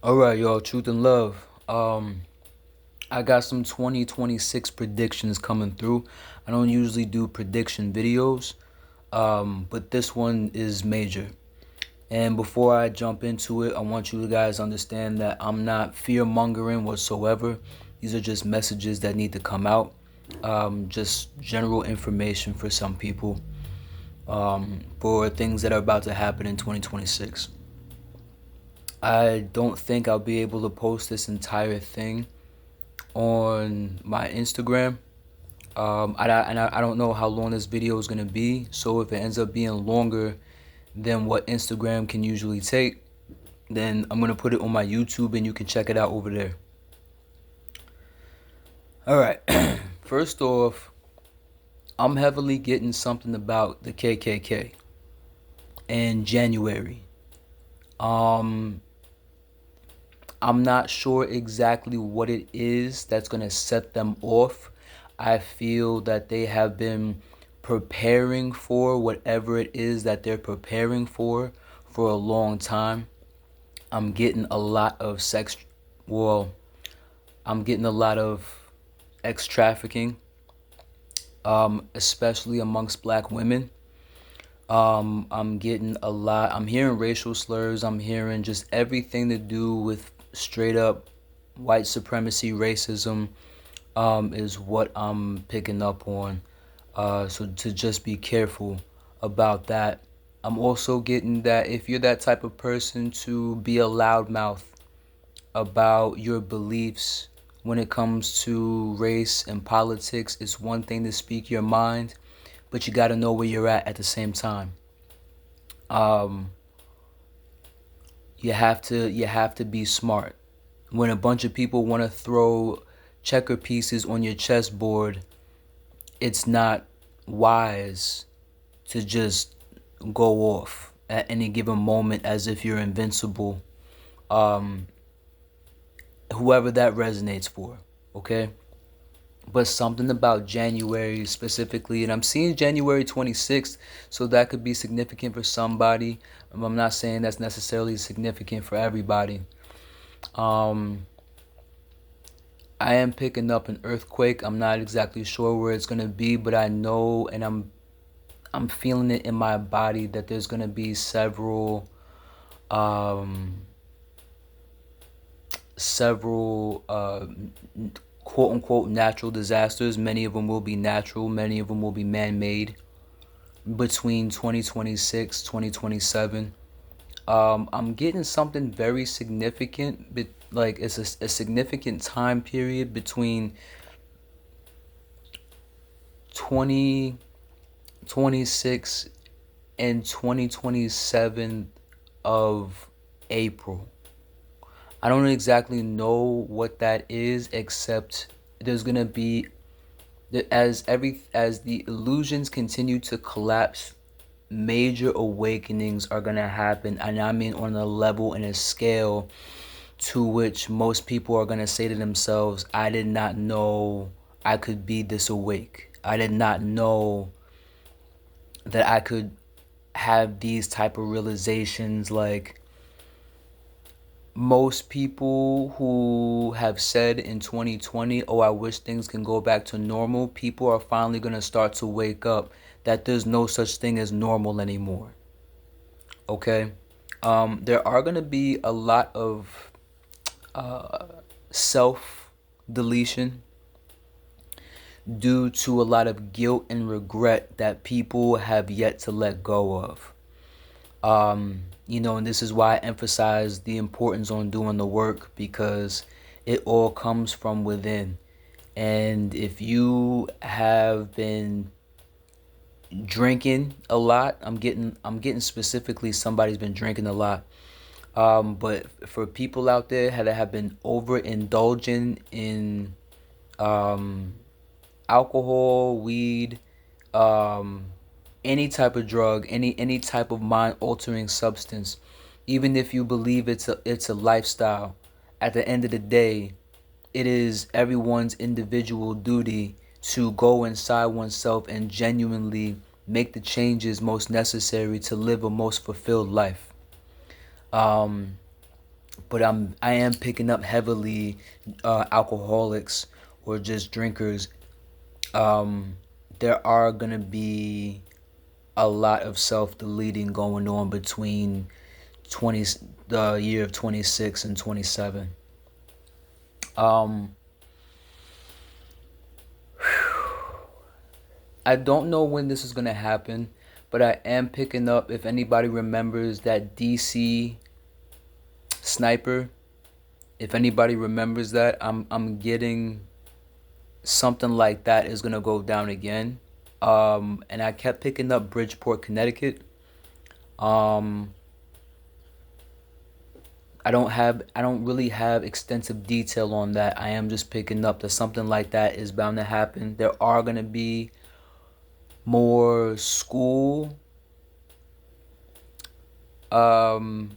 All right, y'all. Truth and love. I got some 2026 predictions coming through. I don't usually do prediction videos, but this one is major. And before I jump into it, I want you guys to understand that I'm not fear mongering whatsoever. These are just messages that need to come out. Just general information for some people for things that are about to happen in 2026. I don't think I'll be able to post this entire thing on my Instagram. I don't know how long this video is gonna be. So if it ends up being longer than what Instagram can usually take, then I'm gonna put it on my YouTube and you can check it out over there. All right. First off, I'm heavily getting something about the KKK in January. Um, I'm not sure exactly what it is that's going to set them off. I feel that they have been preparing for whatever it is that they're preparing for a long time. I'm getting a lot of well, I'm getting a lot of ex trafficking, especially amongst black women. I'm getting a lot. I'm hearing racial slurs. I'm hearing just everything to do with straight up white supremacy, racism, is what I'm picking up on. So to just be careful about that. I'm also getting that if you're that type of person to be a loudmouth about your beliefs when it comes to race and politics, it's one thing to speak your mind, but you got to know where you're at the same time. Um, you have to be smart. When a bunch of people want to throw checker pieces on your chessboard, it's not wise to just go off at any given moment as if you're invincible. Um, Whoever that resonates for, okay? But something about January specifically, and I'm seeing January 26th, so that could be significant for somebody. I'm not saying that's necessarily significant for everybody. Um, I am picking up an earthquake. I'm not exactly sure where it's gonna be, but I know, and I'm feeling it in my body that there's gonna be um, several quote unquote natural disasters. Many of them will be natural. Many of them will be man-made between 2026, 2027. I'm getting something very significant, but like it's a significant time period between 2026 and 2027 of April. I don't exactly know what that is, except there's gonna be as the illusions continue to collapse, major awakenings are gonna happen, and I mean on a level and a scale to which most people are gonna say to themselves, "I did not know I could be this awake. I did not know that I could have these type of realizations." Like most people who have said in 2020, "Oh, I wish things can go back to normal," people are finally going to start to wake up that there's no such thing as normal anymore. Okay? There are going to be a lot of self deletion due to a lot of guilt and regret that people have yet to let go of. And this is why I emphasize the importance on doing the work, because it all comes from within. And if you have been drinking a lot, I'm getting specifically somebody's been drinking a lot. But for people out there that have been overindulging in um, alcohol, weed, um, any type of drug, any type of mind altering substance, even if you believe it's a lifestyle, at the end of the day, it is everyone's individual duty to go inside oneself and genuinely make the changes most necessary to live a most fulfilled life. Um, but I am picking up heavily alcoholics or just drinkers. Um, there are gonna be a lot of self-deleting going on between 20 the year of 26 and 27. Um, I don't know when this is gonna happen, but I am picking up, if anybody remembers that DC sniper, if anybody remembers that, I'm getting something like that is gonna go down again. And I kept picking up Bridgeport, Connecticut. Um, I don't really have extensive detail on that. I am just picking up that something like that is bound to happen. There are gonna be more school um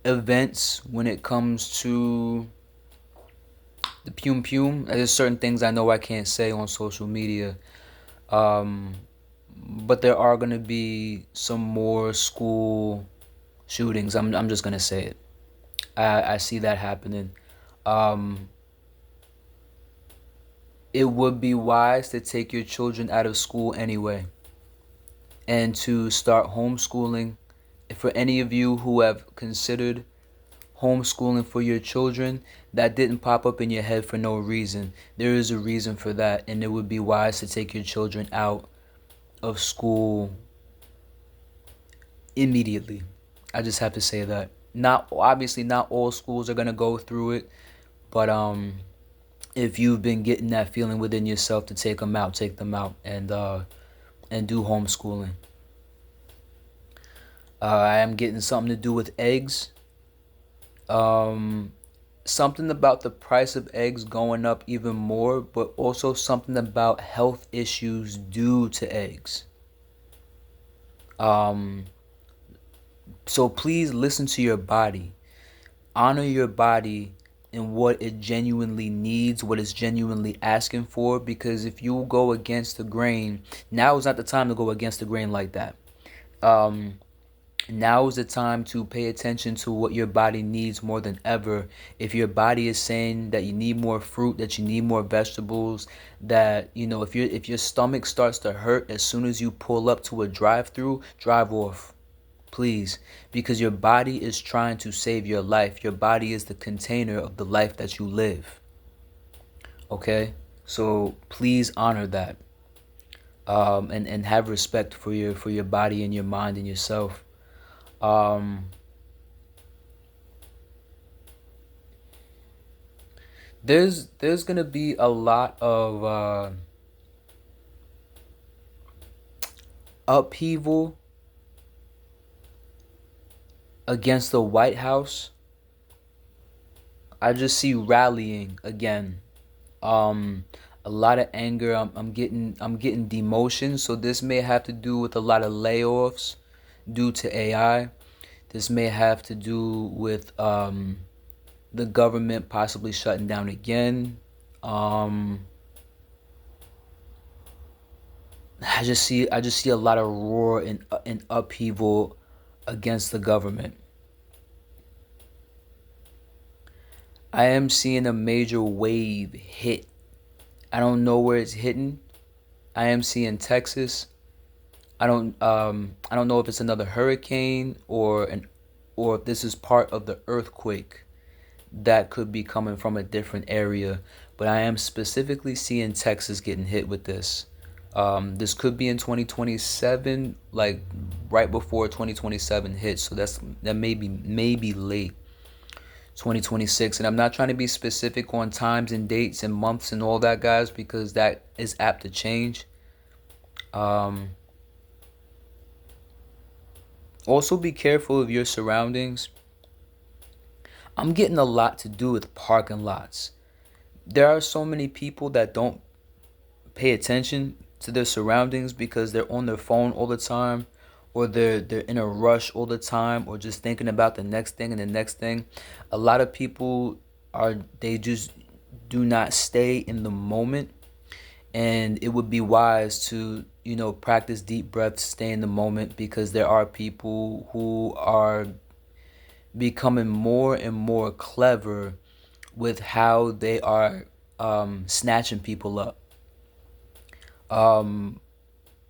events when it comes to the Pum Pum. There's certain things I know I can't say on social media. Um, but there are gonna be some more school shootings. I'm just gonna say it. I see that happening. Um, it would be wise to take your children out of school anyway and to start homeschooling. For any of you who have considered homeschooling for your children, that didn't pop up in your head for no reason. There is a reason for that, and it would be wise to take your children out of school immediately. I just have to say that. Not obviously not all schools are gonna go through it, but if you've been getting that feeling within yourself to take them out and do homeschooling. I am getting something to do with eggs. Um, Something about the price of eggs going up even more, but also something about health issues due to eggs. Um, so please listen to your body. Honor your body and what it genuinely needs, what it's genuinely asking for, because if you go against the grain, now is not the time to go against the grain like that. Um, Now is the time to pay attention to what your body needs more than ever. If your body is saying that you need more fruit, that you need more vegetables, that if your stomach starts to hurt as soon as you pull up to a drive-through, drive off. Please, because your body is trying to save your life. Your body is the container of the life that you live. Okay? So please honor that. And have respect for your body and your mind and yourself. Um, there's gonna be a lot of upheaval against the White House. I just see rallying again. Um, a lot of anger. I'm getting demotion. So this may have to do with a lot of layoffs due to AI. This may have to do with the government possibly shutting down again. Um, I just see a lot of roar and upheaval against the government. I am seeing a major wave hit. I don't know where it's hitting. I am seeing Texas. I don't know if it's another hurricane or if this is part of the earthquake that could be coming from a different area, but I am specifically seeing Texas getting hit with this. This could be in 2027, like right before 2027 hits, so that may be late 2026. And I'm not trying to be specific on times and dates and months and all that, guys, because that is apt to change. Um, Also, be careful of your surroundings. I'm getting a lot to do with parking lots. There are so many people that don't pay attention to their surroundings because they're on their phone all the time, or they're in a rush all the time, or just thinking about the next thing and the next thing. A lot of people they just do not stay in the moment, and it would be wise to practice deep breaths, stay in the moment, because there are people who are becoming more and more clever with how they are snatching people up. Um,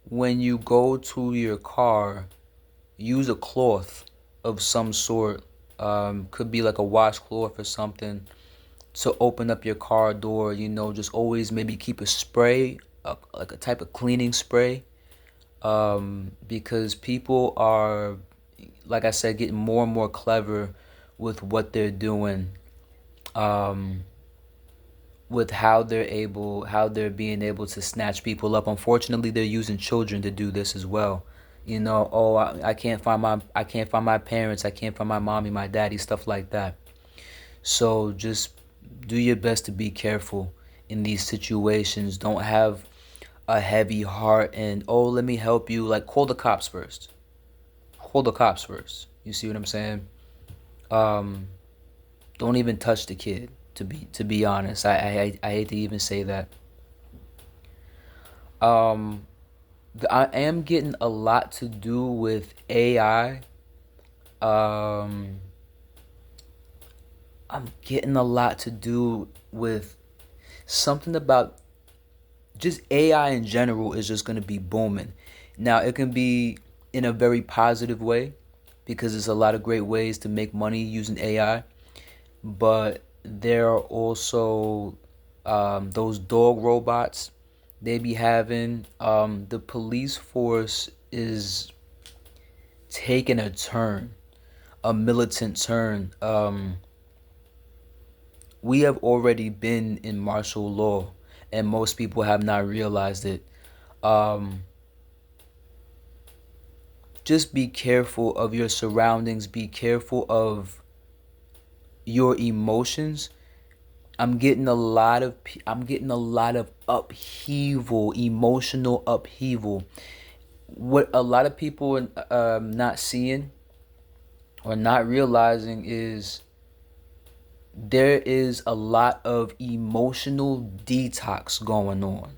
when you go to your car, use a cloth of some sort. Could be like a washcloth or something to open up your car door. Just always maybe keep a spray, like a type of cleaning spray, because people are, like I said, getting more and more clever with what they're doing, um, with how they're being able to snatch people up. Unfortunately, they're using children to do this as well. Oh, I can't find my parents, I can't find my mommy, my daddy, stuff like that. So just do your best to be careful in these situations. Don't have a heavy heart and, oh, let me help you. Like, call the cops first. Call the cops first. You see what I'm saying? Um, don't even touch the kid. To be honest, I hate to even say that. Um, I am getting a lot to do with AI. Um, I'm getting a lot to do with something about just AI in general is just going to be booming. Now, it can be in a very positive way because there's a lot of great ways to make money using AI, but there are also those dog robots they be having. The police force is taking a turn, a militant turn. We have already been in martial law, and most people have not realized it. Um, just be careful of your surroundings. Be careful of your emotions. I'm getting a lot of upheaval, emotional upheaval. What a lot of people are not seeing or not realizing is there is a lot of emotional detox going on.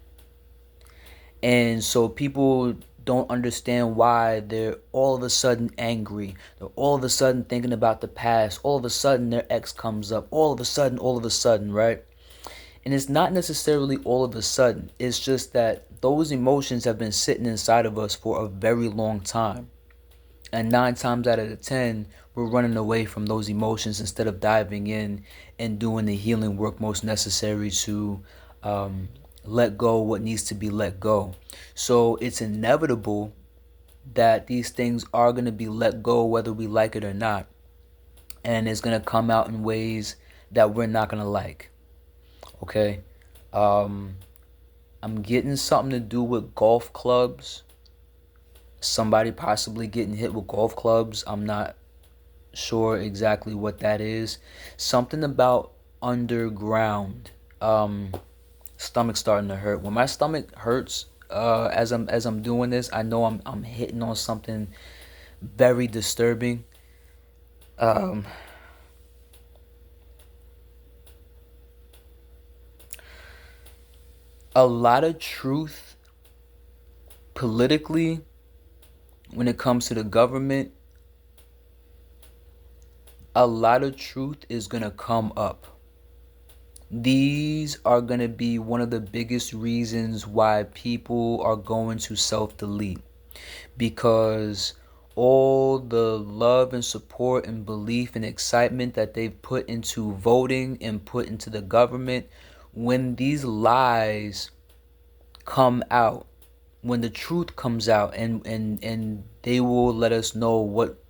And so people don't understand why they're all of a sudden angry. They're all of a sudden thinking about the past. All of a sudden their ex comes up. All of a sudden, right? And it's not necessarily all of a sudden. It's just that those emotions have been sitting inside of us for a very long time. And 9 times out of the 10, we're running away from those emotions instead of diving in and doing the healing work most necessary to um, let go what needs to be let go. So it's inevitable that these things are going to be let go whether we like it or not. And it's going to come out in ways that we're not going to like. Okay? Um, I'm getting something to do with golf clubs. Somebody possibly getting hit with golf clubs. I'm not sure exactly what that is. Something about underground. Stomach starting to hurt. When my stomach hurts, as I'm doing this, I know I'm hitting on something very disturbing. Um, a lot of truth politically when it comes to the government. A lot of truth is gonna come up. These are going to be one of the biggest reasons why people are going to self delete, because all the love and support and belief and excitement that they've put into voting and put into the government, when these lies come out, when the truth comes out, and they will let us know what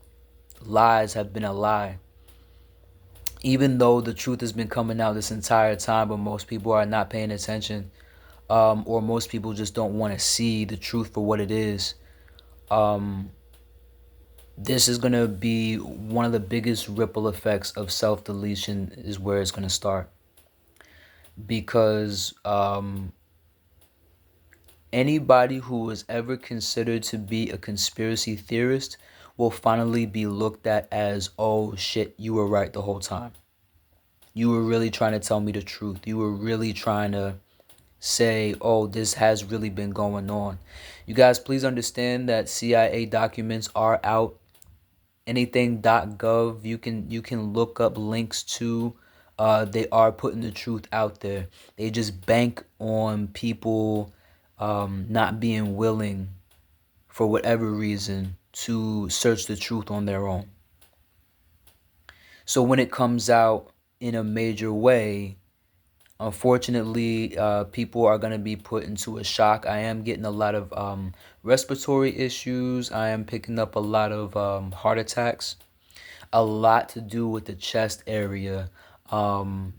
lies have been a lie, even though the truth has been coming out this entire time, but most people are not paying attention, or most people just don't want to see the truth for what it is. Um, this is going to be one of the biggest ripple effects of self-deletion is where it's going to start. Because anybody who was ever considered to be a conspiracy theorist will finally be looked at as, oh shit, you were right the whole time. You were really trying to tell me the truth. You were really trying to say, oh, this has really been going on. You guys, please understand that CIA documents are out. anything.gov, you can look up links to. They are putting the truth out there. They just bank on people not being willing, for whatever reason, to search the truth on their own. So when it comes out in a major way, unfortunately, people are going to be put into a shock. I am getting a lot of respiratory issues. I am picking up a lot of heart attacks, a lot to do with the chest area. Um,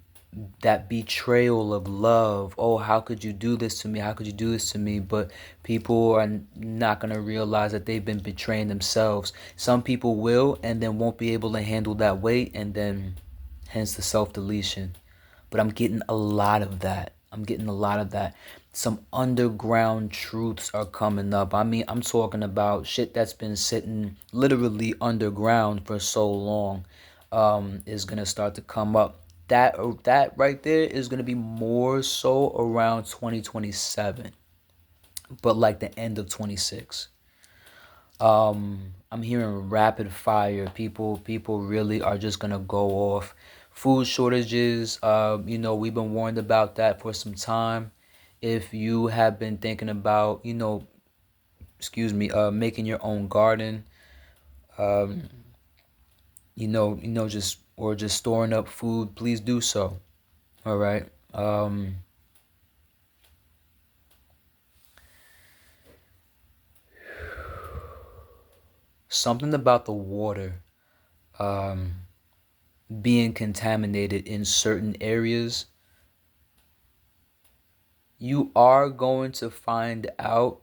that betrayal of love. Oh, how could you do this to me? How could you do this to me? But people are not going to realize that they've been betraying themselves. Some people will and then won't be able to handle that weight, and then hence the self-deletion. But I'm getting a lot of that. I'm getting a lot of that. Some underground truths are coming up. I mean, I'm talking about shit that's been sitting literally underground for so long, is gonna start to come up. That right there is gonna be more so around 2027, but like the end of 26. I'm hearing rapid fire. People really are just gonna go off. Food shortages. We've been warned about that for some time. If you have been thinking about, making your own garden, um, just storing up food, please do so. All right. Something about the water being contaminated in certain areas, you are going to find out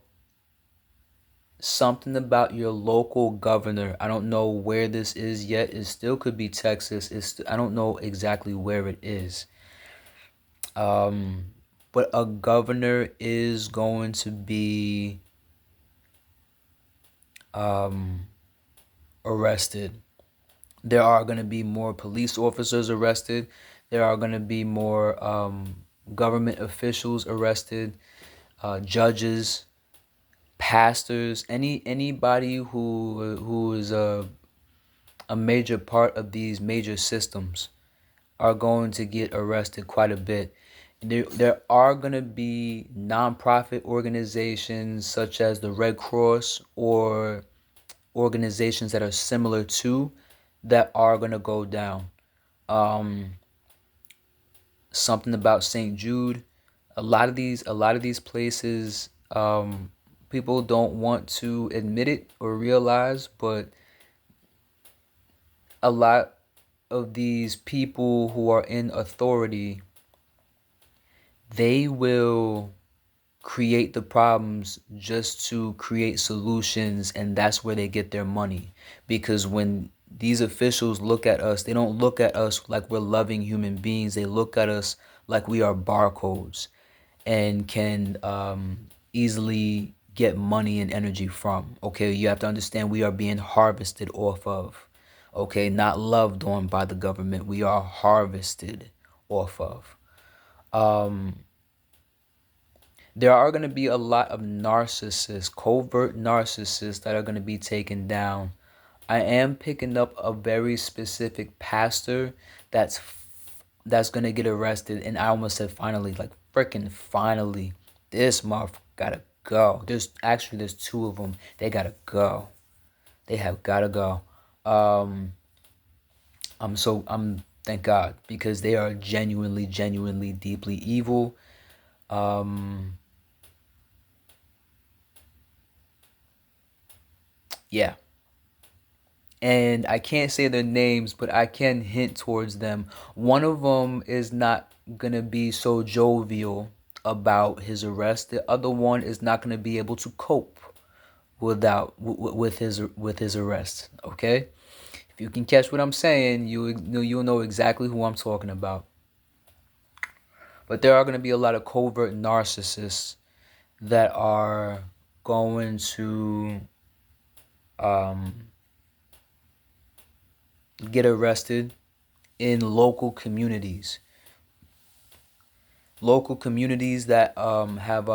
something about your local governor. I don't know where this is yet. It still could be Texas. I don't know exactly where it is. But a governor is going to be arrested. There are going to be more police officers arrested. There are going to be more government officials arrested, judges, pastors, anybody who is a major part of these major systems are going to get arrested quite a bit. There are going to be nonprofit organizations such as the Red Cross or organizations that are similar to that are going to go down. Something about St. Jude. A lot of these places, people don't want to admit it or realize, but a lot of these people who are in authority, they will create the problems just to create solutions, and that's where they get their money. Because when these officials look at us, they don't look at us like we're loving human beings. They look at us like we are barcodes and can easily get money and energy from. Okay, you have to understand we are being harvested off of. Okay, not loved on by the government. We are harvested off of. There are going to be a lot of narcissists, covert narcissists that are going to be taken down. I am picking up a very specific pastor that's going to get arrested, and I almost said finally, like freaking finally. This motherfucker gotta go. There's two of them. They gotta go. They have gotta go. I'm thank God, because they are genuinely, genuinely, deeply evil. Yeah. And I can't say their names, but I can hint towards them. One of them is not gonna be so jovial about his arrest. The other one is not gonna be able to cope with his arrest. Okay, if you can catch what I'm saying, you'll know exactly who I'm talking about. But there are gonna be a lot of covert narcissists that are going to get arrested in local communities that have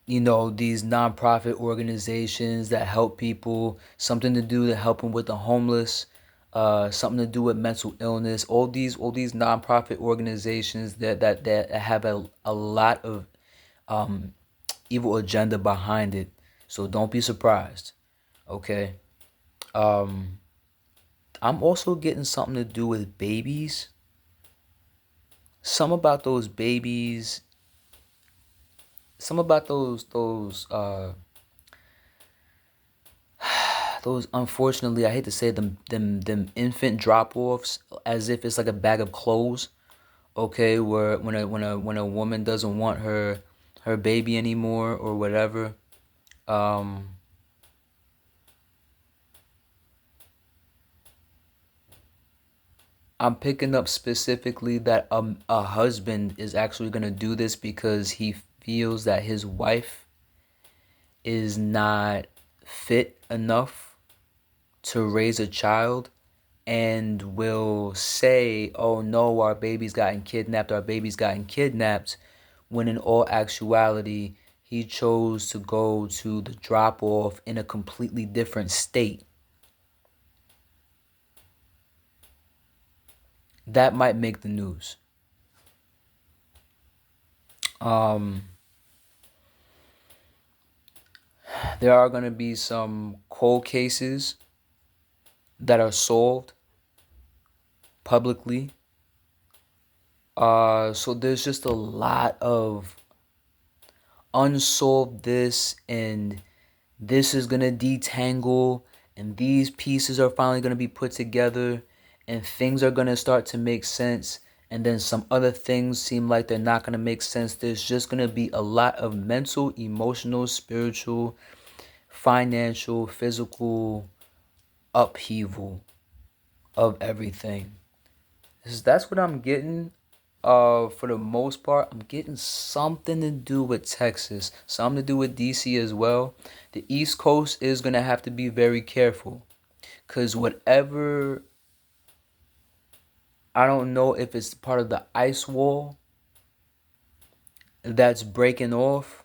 these nonprofit organizations that help people, something to do to help them with the homeless, something to do with mental illness. All these nonprofit organizations that have a lot of um, evil agenda behind it. So don't be surprised. Okay. Um, I'm also getting something to do with babies. Some about those babies. Some about those, unfortunately, I hate to say them infant drop offs, as if it's like a bag of clothes. Okay, where when a woman doesn't want her baby anymore or whatever. Um, I'm picking up specifically that a husband is actually gonna do this because he feels that his wife is not fit enough to raise a child, and will say, "Oh no, our baby's gotten kidnapped," when in all actuality, he chose to go to the drop off in a completely different state. That might make the news. Um, there are going to be some cold cases that are solved publicly. So there's just a lot of unsolved this, and this is gonna detangle, and these pieces are finally gonna be put together, and things are gonna start to make sense, and then some other things seem like they're not gonna make sense. There's just gonna be a lot of mental, emotional, spiritual, financial, physical upheaval of everything. That's what I'm getting. For the most part, I'm getting something to do with Texas, something to do with DC as well. The East Coast is gonna have to be very careful, cause whatever, I don't know if it's part of the ice wall that's breaking off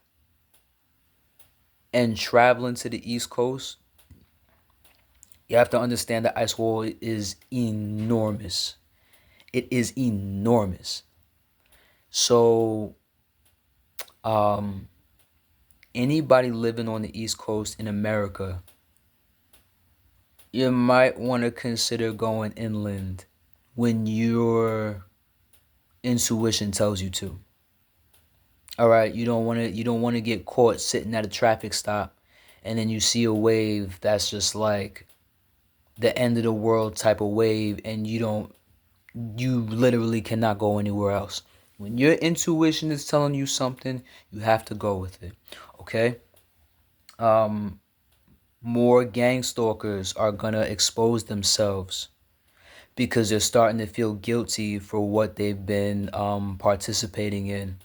and traveling to the East Coast. You have to understand the ice wall is enormous. It is enormous. So, um, anybody living on the East Coast in America, you might want to consider going inland when your intuition tells you to. All right, you don't want to get caught sitting at a traffic stop, and then you see a wave that's just like the end of the world type of wave, and you literally cannot go anywhere else. When your intuition is telling you something, you have to go with it. Okay? Um More gang stalkers are gonna expose themselves because they're starting to feel guilty for what they've been participating in.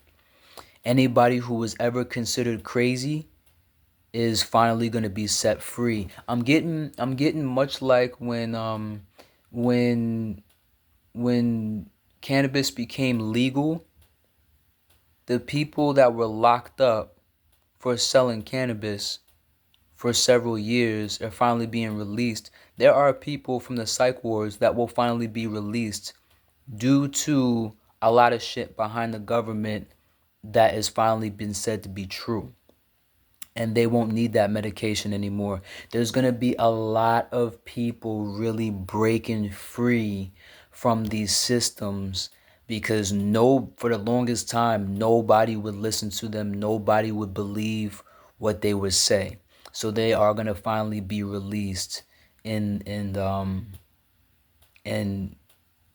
Anybody who was ever considered crazy is finally gonna be set free. I'm getting much like when when cannabis became legal, the people that were locked up for selling cannabis for several years are finally being released. There are people from the psych wards that will finally be released due to a lot of shit behind the government that has finally been said to be true. And they won't need that medication anymore. There's going to be a lot of people really breaking free from these systems because for the longest time nobody would listen to them, nobody would believe what they would say. So they are going to finally be released and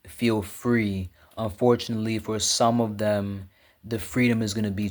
feel free. Unfortunately, for some of them, the freedom is going to be